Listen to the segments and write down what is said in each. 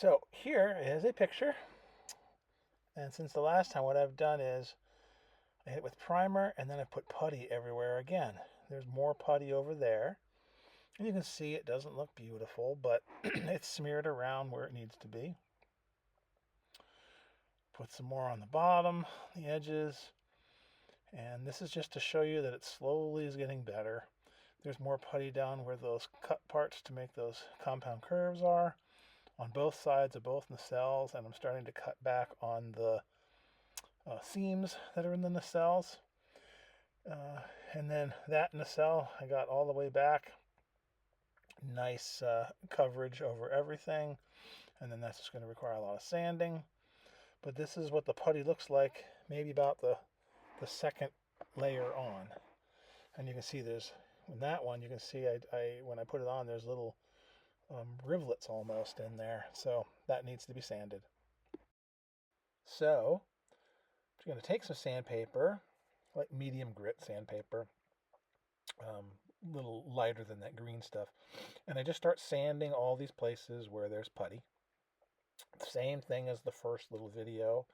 So here is a picture, and since the last time, what I've done is I hit it with primer, and then I put putty everywhere again. There's more putty over there, and you can see it doesn't look beautiful, but it's smeared around where it needs to be. Put some more on the bottom, the edges, and this is just to show you that it slowly is getting better. There's more putty down where those cut parts to make those compound curves are on both sides of both nacelles, and I'm starting to cut back on the seams that are in the nacelles. And then that nacelle, I got all the way back. Nice coverage over everything. And then that's just going to require a lot of sanding. But this is what the putty looks like, maybe about the second layer on. And you can see there's, in that one, you can see when I put it on, there's little rivulets almost in there. So that needs to be sanded. So I'm going to take some sandpaper, like medium grit sandpaper, a little lighter than that green stuff, and I just start sanding all these places where there's putty. Same thing as the first little video,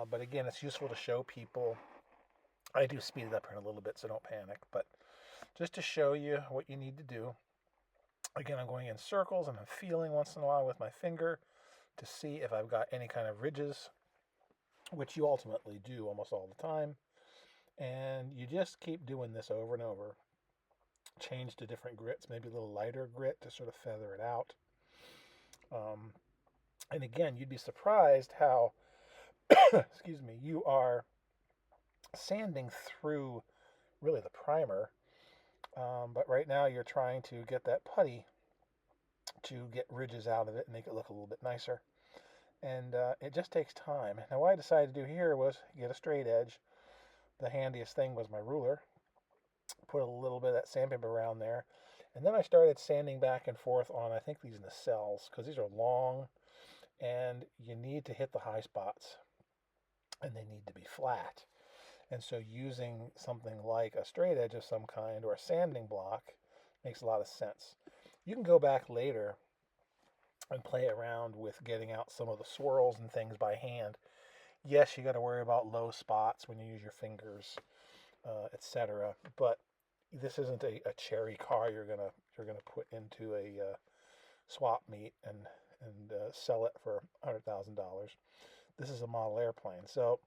but again, it's useful to show people. I do speed it up here in a little bit, so don't panic, but just to show you what you need to do. Again, I'm going in circles and I'm feeling once in a while with my finger to see if I've got any kind of ridges, which you ultimately do almost all the time. And you just keep doing this over and over. Change to different grits, maybe a little lighter grit to sort of feather it out. And again, you'd be surprised how, excuse me, you are sanding through really the primer. But right now you're trying to get that putty to get ridges out of it and make it look a little bit nicer. And it just takes time. Now what I decided to do here was get a straight edge. The handiest thing was my ruler. Put a little bit of that sandpaper around there. And then I started sanding back and forth on, I think, these nacelles, because these are long and you need to hit the high spots and they need to be flat. And so using something like a straight edge of some kind or a sanding block makes a lot of sense. You can go back later and play around with getting out some of the swirls and things by hand. Yes, you got to worry about low spots when you use your fingers, etc. But this isn't a cherry car you're gonna put into a swap meet and sell it for $100,000. This is a model airplane, so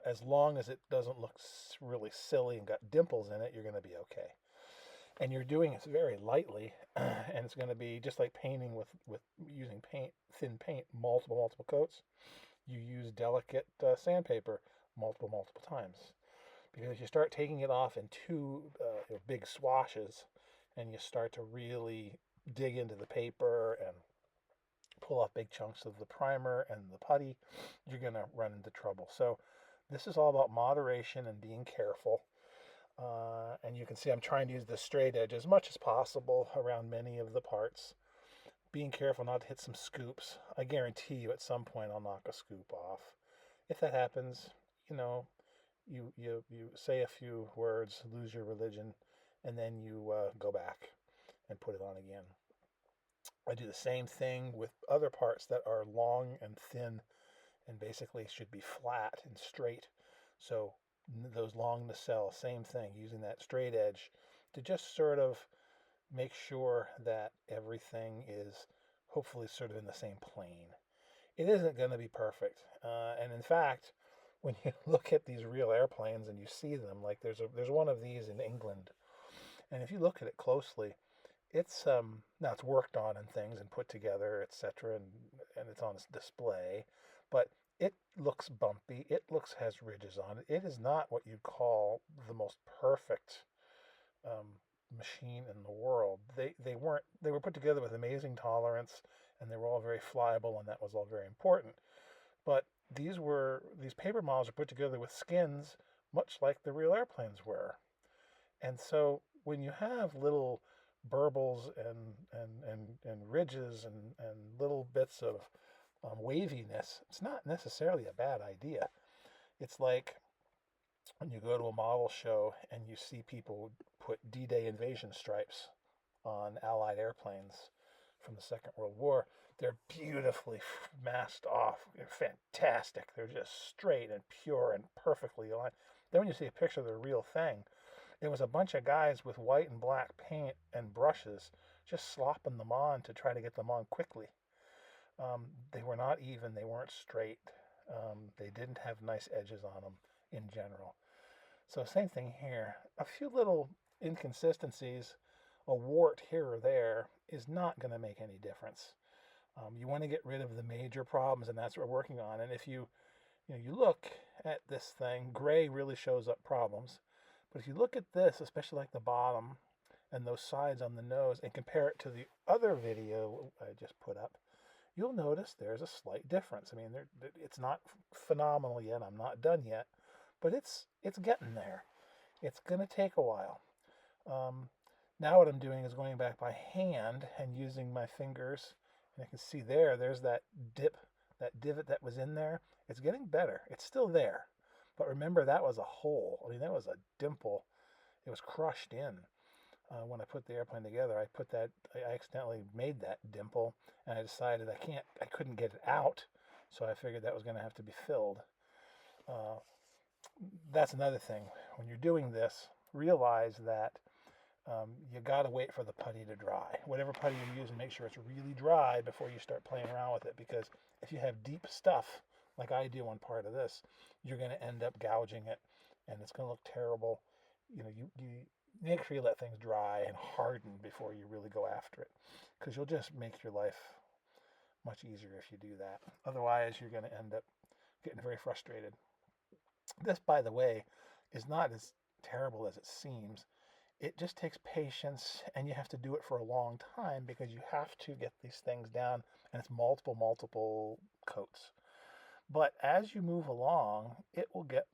as long as it doesn't look really silly and got dimples in it, you're going to be okay. And you're doing it very lightly, and it's going to be just like painting with using thin paint, multiple coats. You use delicate sandpaper multiple times, because you start taking it off in two big swashes, and you start to really dig into the paper and pull off big chunks of the primer and the putty, you're going to run into trouble. So this is all about moderation and being careful. And you can see I'm trying to use the straight edge as much as possible around many of the parts. Being careful not to hit some scoops. I guarantee you at some point I'll knock a scoop off. If that happens, you say a few words, lose your religion, and then you go back and put it on again. I do the same thing with other parts that are long and thin and basically should be flat and straight. So those long nacelles, same thing, using that straight edge to just sort of make sure that everything is hopefully sort of in the same plane. It isn't going to be perfect. And in fact, when you look at these real airplanes and you see them, like there's one of these in England, and if you look at it closely, it's now it's worked on and things and put together, etc., and it's on display, but it looks bumpy. It has ridges on it. It is not what you'd call the most perfect machine in the world. They weren't. They were put together with amazing tolerance, and they were all very flyable, and that was all very important. But these paper models are put together with skins, much like the real airplanes were. And so when you have little burbles and ridges and little bits of waviness, it's not necessarily a bad idea. It's like when you go to a model show and you see people put D-Day invasion stripes on Allied airplanes from the Second World War. They're beautifully masked off. They're fantastic. They're just straight and pure and perfectly aligned. Then when you see a picture of the real thing, it was a bunch of guys with white and black paint and brushes just slopping them on to try to get them on quickly. They were not even, they weren't straight. They didn't have nice edges on them in general. So same thing here. A few little inconsistencies, a wart here or there is not going to make any difference. You want to get rid of the major problems, and that's what we're working on. And if you look at this thing, gray really shows up problems. But if you look at this, especially like the bottom and those sides on the nose, and compare it to the other video I just put up, you'll notice there's a slight difference. I mean, it's not phenomenal yet. I'm not done yet, but it's getting there. It's going to take a while. Now what I'm doing is going back by hand and using my fingers. And I can see there's that dip, that divot that was in there. It's getting better. It's still there. But remember, that was a hole. I mean, that was a dimple. It was crushed in. When I put the airplane together, I accidentally made that dimple, and I decided I couldn't get it out, so I figured that was going to have to be filled. That's another thing. When you're doing this, realize that you got to wait for the putty to dry. Whatever putty you're using, make sure it's really dry before you start playing around with it, because if you have deep stuff, like I do on part of this, you're going to end up gouging it, and it's going to look terrible. You make sure you let things dry and harden before you really go after it, because you'll just make your life much easier if you do that. Otherwise, you're going to end up getting very frustrated. This, by the way, is not as terrible as it seems. It just takes patience, and you have to do it for a long time because you have to get these things down, and it's multiple coats. But as you move along, it will get,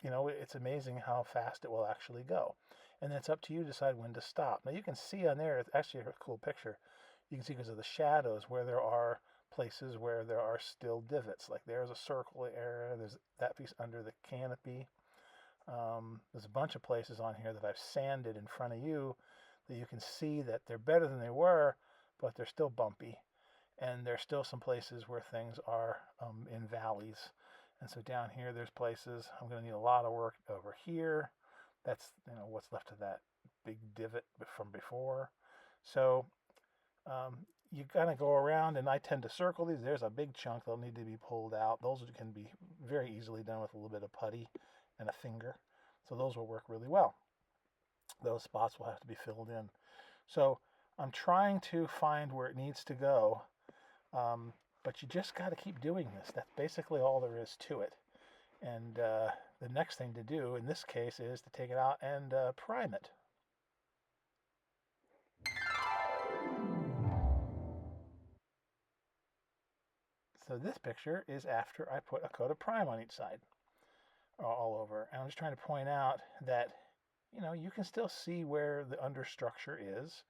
it's amazing how fast it will actually go. And it's up to you to decide when to stop. Now you can see on there, it's actually a cool picture. You can see because of the shadows where there are places where there are still divots. Like there's a circle area, there's that piece under the canopy. There's a bunch of places on here that I've sanded in front of you that you can see that they're better than they were, but they're still bumpy. And there's still some places where things are in valleys. And so down here, there's places I'm going to need a lot of work over here. That's what's left of that big divot from before. So you kind of go around, and I tend to circle these. There's a big chunk that'll need to be pulled out. Those can be very easily done with a little bit of putty and a finger. So those will work really well. Those spots will have to be filled in. So I'm trying to find where it needs to go. But you just got to keep doing this. That's basically all there is to it. And the next thing to do in this case is to take it out and prime it. So this picture is after I put a coat of prime on each side, all over. And I'm just trying to point out that, you can still see where the understructure is,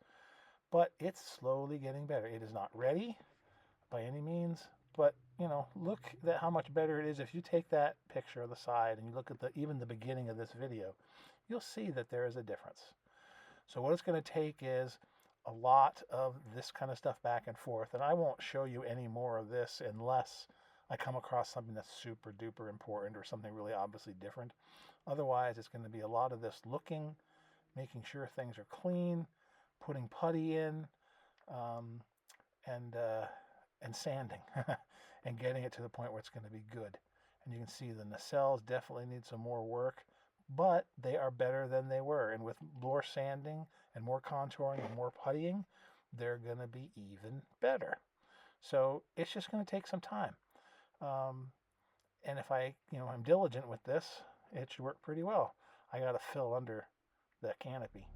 but it's slowly getting better. It is not ready by any means, but look at how much better it is. If you take that picture of the side and you look at even the beginning of this video, you'll see that there is a difference. So what it's going to take is a lot of this kind of stuff back and forth, and I won't show you any more of this unless I come across something that's super duper important or something really obviously different. Otherwise, it's going to be a lot of this looking, making sure things are clean, putting putty in, and sanding and getting it to the point where it's going to be good. And you can see the nacelles definitely need some more work, but they are better than they were. And with more sanding and more contouring and more puttying, they're going to be even better. So it's just going to take some time. And if I'm diligent with this, it should work pretty well. I got to fill under that canopy.